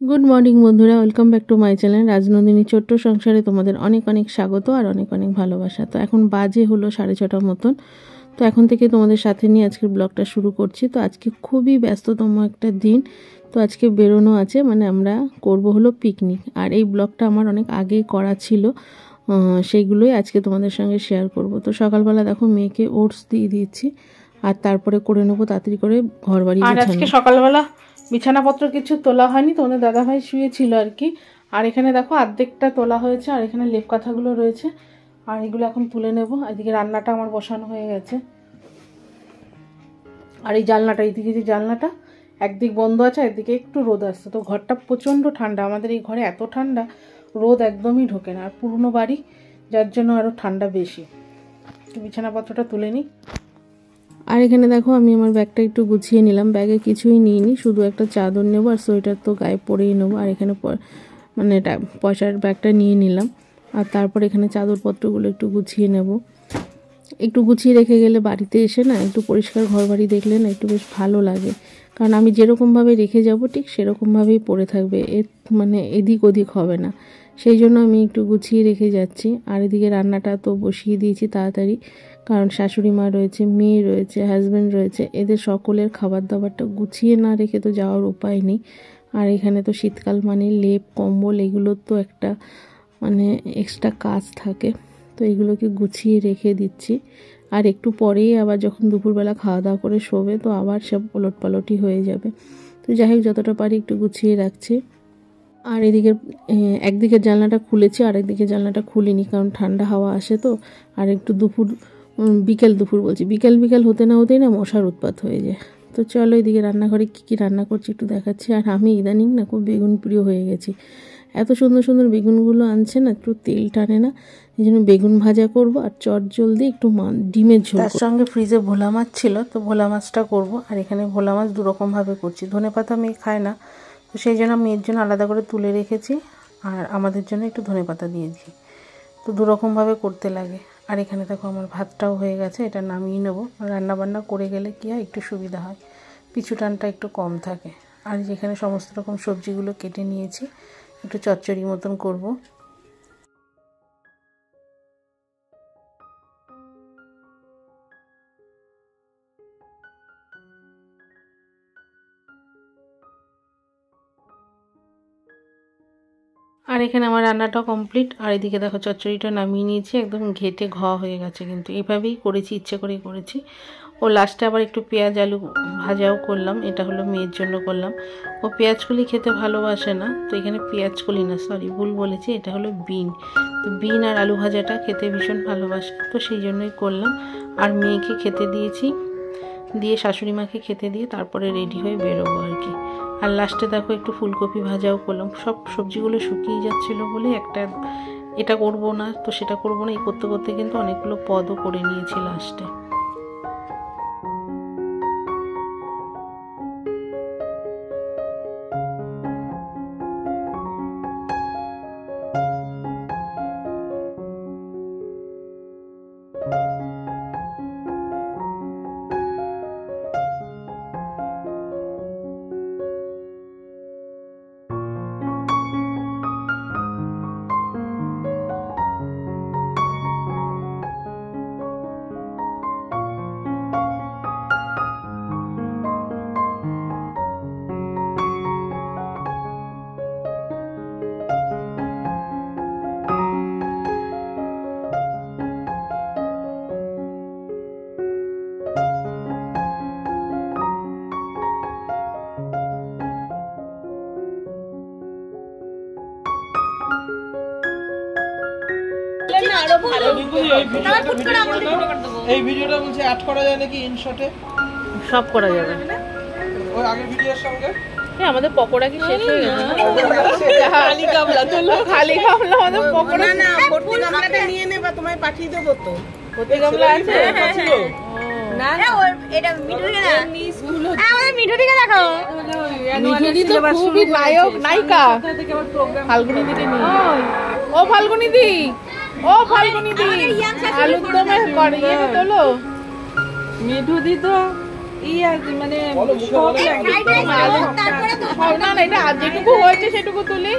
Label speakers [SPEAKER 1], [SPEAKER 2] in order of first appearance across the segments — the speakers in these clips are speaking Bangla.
[SPEAKER 1] গুড মর্নিং বন্ধুরা, welcome back to my channel Rajnandini ছোট্ট সংসারে তোমাদের অনেক অনেক স্বাগত আর অনেক অনেক ভালোবাসা। তো এখন বাজে হলো 6:30 মতন। তো এখন থেকে তোমাদের সাথে নিয়ে আজকের ব্লগটা শুরু করছি। তো আজকে খুবই ব্যস্ততম একটা দিন। তো আজকে বেরোনো আছে, মানে আমরা করব হলো পিকনিক। আর এই ব্লগটা আমার অনেক আগেই করা ছিল, সেইগুলোই আজকে তোমাদের সঙ্গে শেয়ার করব। তো সকালবেলা দেখো মেয়েকে ওটস দিয়ে দিয়েছি, আর তারপরে করে নেবো তাড়াতাড়ি করে ঘর বাড়ি। আর আজকে সকালবেলা বিছানাপত্র কিছু তোলা হয়নি, তোমাদের দাদাভাই শুয়েছিল আর কি। আর এখানে দেখো অর্ধেকটা তোলা হয়েছে, আর এখানে লেপ কাঁথাগুলো রয়েছে, আর এগুলো এখন তুলে নেব। এদিকে রান্নাটা আমার বসানো হয়ে গেছে। আর এই জানলাটা, এইদিকে যে জানলাটা একদিক বন্ধ আছে, একদিকে একটু রোদ আসছে। তো ঘরটা প্রচণ্ড ঠান্ডা, আমাদের এই ঘরে এত ঠান্ডা, রোদ একদমই ঢোকে না। আর পুরনো বাড়ি, যার জন্য আরও ঠান্ডা বেশি। তো বিছানাপত্রটা তুলে নিই। আর এখানে দেখো আমি আমার ব্যাগটা একটু গুছিয়ে নিলাম। ব্যাগে কিছুই নিইনি, শুধু একটা চাদর নেবো আর সোয়েটার তো গায়ে পরেই নেবো। আর এখানে মানে এটা পয়সার ব্যাগটা নিয়ে নিলাম। আর তারপর এখানে চাদরপত্রগুলো একটু গুছিয়ে নেব। একটু গুছিয়ে রেখে গেলে বাড়িতে এসে না একটু পরিষ্কার ঘর বাড়ি দেখলে না একটু বেশ ভালো লাগে। কারণ আমি যেরকমভাবে রেখে যাব ঠিক সেরকমভাবেই পড়ে থাকবে, মানে এদিক ওদিক হবে না। সেই জন্য আমি একটু গুছিয়ে রেখে যাচ্ছি। আর এদিকে রান্নাটা তো বসিয়ে দিয়েছি তাড়াতাড়ি, কারণ শাশুড়ি মা রয়েছে, মেয়ে রয়েছে, হাজব্যান্ড রয়েছে, এদের সকলের খাবার দাবারটা গুছিয়ে না রেখে তো যাওয়ার উপায় নেই। আর এখানে তো শীতকাল মানে লেপ কম্বল এগুলোর তো একটা মানে এক্সট্রা কাজ থাকে, তো এগুলোকে গুছিয়ে রেখে দিচ্ছি। আর একটু পরেই আবার যখন দুপুরবেলা খাওয়া দাওয়া করে শোবে তো আবার সব ওলটপালটই হয়ে যাবে। তো যাই হোক, যতটা পারি একটু গুছিয়ে রাখছি। আর এদিকে একদিকের জানলাটা খুলেছি, আর একদিকে জানলাটা খুলিনি, কারণ ঠান্ডা হাওয়া আসে তো। আর একটু বিকেল হতে না হতেই না মশার উৎপাত হয়ে যায়। তো চলো এদিকে রান্নাঘরে কী কী রান্না করছি একটু দেখাচ্ছি। আর আমি ইদানিং না খুব বেগুন প্রিয় হয়ে গেছি। এত সুন্দর সুন্দর বেগুনগুলো আনছে না, একটু তেল টানে না, এই জন্য বেগুন ভাজা করব। আর চটজলদি একটু ডিমের ঝোল, তার সঙ্গে ফ্রিজে ভোলা মাছ ছিল, তো ভোলা মাছটা করব। আর এখানে ভোলা মাছ দুরকমভাবে করছি। ধনেপাতা মেয়ে খায় না, তো সেই জন্য মেয়ের জন্য আলাদা করে তুলে রেখেছি, আর আমাদের জন্য একটু ধনেপাতা দিয়েছি। তো দুরকমভাবে করতে লাগে। আর এখানে দেখো আমার ভাতটাও হয়ে গেছে, এটা নামিয়ে নেবো। রান্নাবান্না করে গেলে কি হয়, একটু সুবিধা হয়, পিছু টানটা একটু কম থাকে। আর যেখানে সমস্ত রকম সবজিগুলো কেটে নিয়েছি, একটু চচ্চড়ি মতন করব। আর এখানে আমার রান্নাটা কমপ্লিট। আর এদিকে দেখো চচ্চড়িটা নামিয়ে নিয়েছি, একদম ঘেটে হয়ে গেছে। কিন্তু এভাবেই করেছি, ইচ্ছে করেই করেছি। ও লাস্টে আবার একটু পেঁয়াজ আলু ভাজাও করলাম, এটা হলো মেয়ের জন্য করলাম। ও পেঁয়াজকলি খেতে ভালোবাসে না, তো এখানে পেঁয়াজকলি না, সরি ভুল বলেছি, এটা হলো বিন। তো বিন আর আলু ভাজাটা খেতে ভীষণ ভালোবাসে, তো সেই জন্যই করলাম। আর মেয়েকে খেতে দিয়েছি, দিয়ে শাশুড়ি মাকে খেতে দিয়ে তারপরে রেডি হয়ে বেরোবো আর কি। আর লাস্টে দেখো একটু ফুলকপি ভাজাও করলাম। সব সবজিগুলো শুকিয়ে যাচ্ছিলো বলে একটা এটা করব না তো সেটা করব না, এই করতে করতে কিন্তু অনেকগুলো পদও করে নিয়েছি লাস্টে।
[SPEAKER 2] এই ভিডিওটা বলছে অ্যাড করা যায় নাকি ইনশটে?
[SPEAKER 1] সব করা যাবে।
[SPEAKER 2] ওই আগের ভিডিওর সঙ্গে
[SPEAKER 1] আমাদের পকোড়া কি শেষ হয়ে গেছে? খালি গামলা চলো, খালি গামলা আমাদের পকোড়া
[SPEAKER 3] না, ভর্তি গামলাটা নিয়ে নেবা, তোমায় পাঠিয়ে দেবো তো।
[SPEAKER 1] ভর্তি গামলা আছে?
[SPEAKER 3] না না, এটা মিঠু দিকে না, আমাদের মিঠু দিকে দেখো।
[SPEAKER 1] মিঠু দি তো খুবই নায়ক নায়িকা। ফাল্গুনি দিকে নিয়ে, ও ফাল্গুনি দি, ও ফাল্গুনি দি আলুর দমে করে ইয়ে তোলো।
[SPEAKER 3] মিঠু দি তো
[SPEAKER 1] মানে না না, এটা যেটুকু হয়েছে সেটুকু তুলি।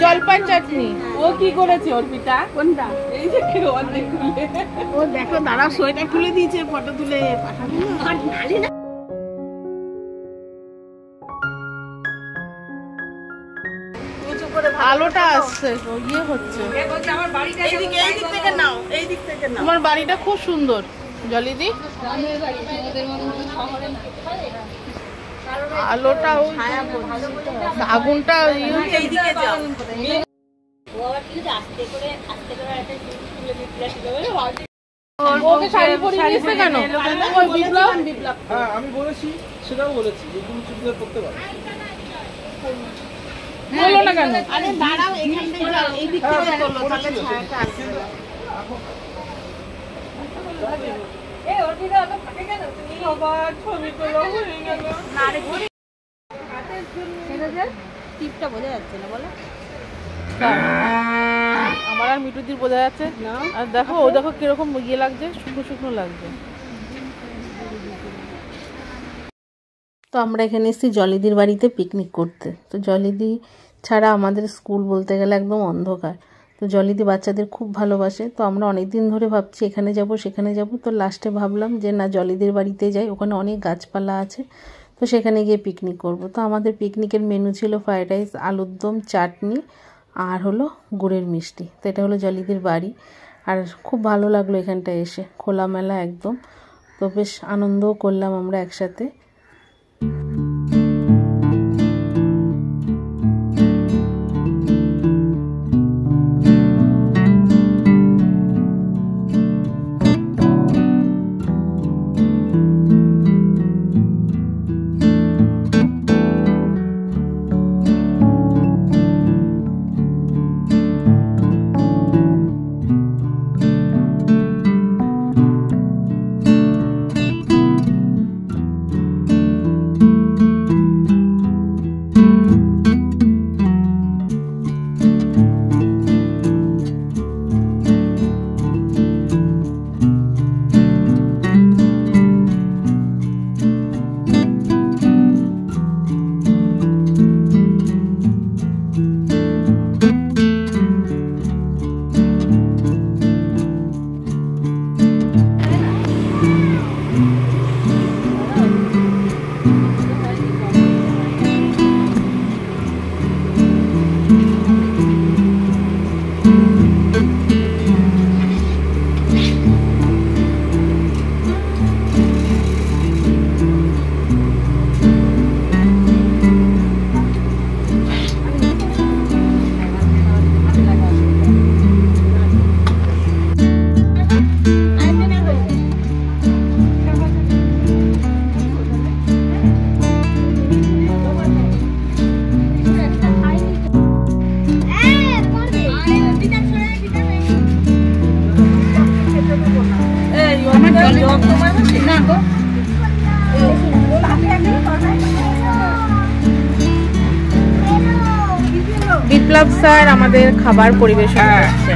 [SPEAKER 1] জলপান চাটনি ও কি করেছে অর্পিতা? কোনটা? এই যে অর্ধেক খুলে। ও দেখো দাঁড়াও, সোয়েটার খুলে দিয়েছে, ফটো তুলে পাঠাবো না। আলোটা আসছে, ইয়ে হচ্ছে। তোমার বাড়িটা খুব সুন্দর জলিদি। আলোটা আগুনটা ওকে শাড়ি পরিয়ে দিচ্ছে কেন?
[SPEAKER 2] হ্যাঁ আমি বলেছি, সেটাও বলেছি যে তুমি চুড়িদার পরতে পারো।
[SPEAKER 1] বলো না কেন?
[SPEAKER 3] আরে দাঁড়াও, এখান থেকে যাও, এই দিক থেকে করলো তাহলে ছায়াটা আসবে। এই অর্পিতা তো ফাটে কেন? তুমি সবার ছবি তোলা হয়ে গেল না। আরে সেটা যে টিপটা বোঝা যাচ্ছে না, বলো।
[SPEAKER 1] আমার আর মিঠুদির বোঝা যাচ্ছে না। আর দেখো ও দেখো কিরকম ইয়ে লাগছে, শুকনো শুকনো লাগছে। তো আমরা এখানে এসেছি জলিদির বাড়িতে পিকনিক করতে। তো জলিদি ছাড়া আমাদের স্কুল বলতে গেলে একদম অন্ধকার। তো জলিদি বাচ্চাদের খুব ভালোবাসে। তো আমরা অনেক দিন ধরে ভাবছি এখানে যাব সেখানে যাব। তো লাস্টে ভাবলাম যে না, জলিদির বাড়িতে যাই, ওখানে অনেক গাছপালা আছে, তো সেখানে গিয়ে পিকনিক করব। তো আমাদের পিকনিকের মেনু ছিল ফ্রাইড রাইস, আলুর দম, চাটনি আর হলো গুড়ের মিষ্টি। তো এটা হলো জলিদির বাড়ি। আর খুব ভালো লাগলো এখানটায় এসে, খোলামেলা একদম। তো বেশ আনন্দও করলাম আমরা একসাথে। বিপ্লব স্যার আমাদের খাবার পরিবেশন করছে।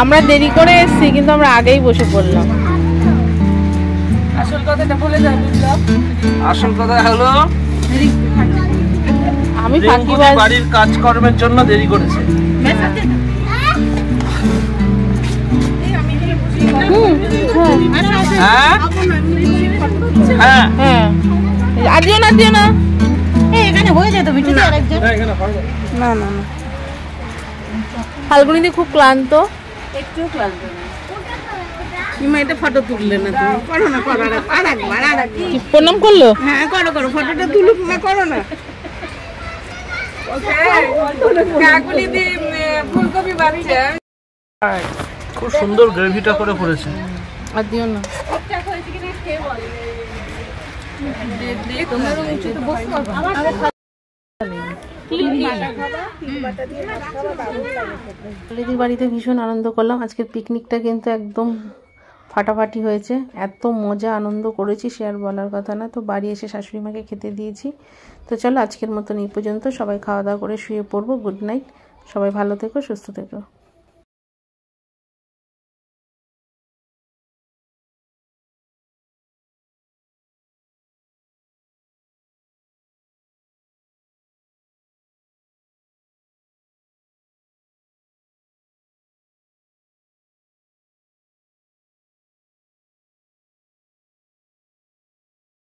[SPEAKER 1] আমরা দেরি করে এসেছি, কিন্তু আমরা আগেই বসে পড়লাম। আসল কথাটা বলে যাও বিপ্লব।
[SPEAKER 2] আসল কথা হলো
[SPEAKER 1] আমি
[SPEAKER 2] বাড়ির কাজকর্মের জন্য দেরি করেছে।
[SPEAKER 1] হ্যাঁ হ্যাঁ, আজিও না দিও না,
[SPEAKER 3] এখানে হয়ে যেত বিটুদি আরেকজন।
[SPEAKER 1] না না না, ফাল্গুনিদি খুব ক্লান্ত,
[SPEAKER 3] একটু ক্লান্ত না। তুমি এটা ফটো তুললে না, তুমি করো না, করো না, আরেকবার
[SPEAKER 1] কি প্রণাম করলো?
[SPEAKER 3] হ্যাঁ করো করো, ফটোটা তুলো, না করো না। কাকুলিদি ফুলকপি বাড়ছে,
[SPEAKER 2] খুব সুন্দর গ্রেভিটা করে করেছে।
[SPEAKER 1] আর দিও না।
[SPEAKER 3] ঠিকঠাক হয়েছে কিনা খেয়ে বল। তোমরা নিচে তো বসতে পারবে।
[SPEAKER 1] জলিদির বাড়িতে ভীষণ আনন্দ করলাম। আজকের পিকনিকটা কিন্তু একদম ফাটাফাটি হয়েছে, এত মজা আনন্দ করেছি সে আর বলার কথা না। তো বাড়ি এসে শাশুড়ি মাকে খেতে দিয়েছি। তো চলো আজকের মতন এই পর্যন্ত, সবাই খাওয়া দাওয়া করে শুয়ে পড়বো। গুড নাইট, সবাই ভালো থেকো, সুস্থ থেকো।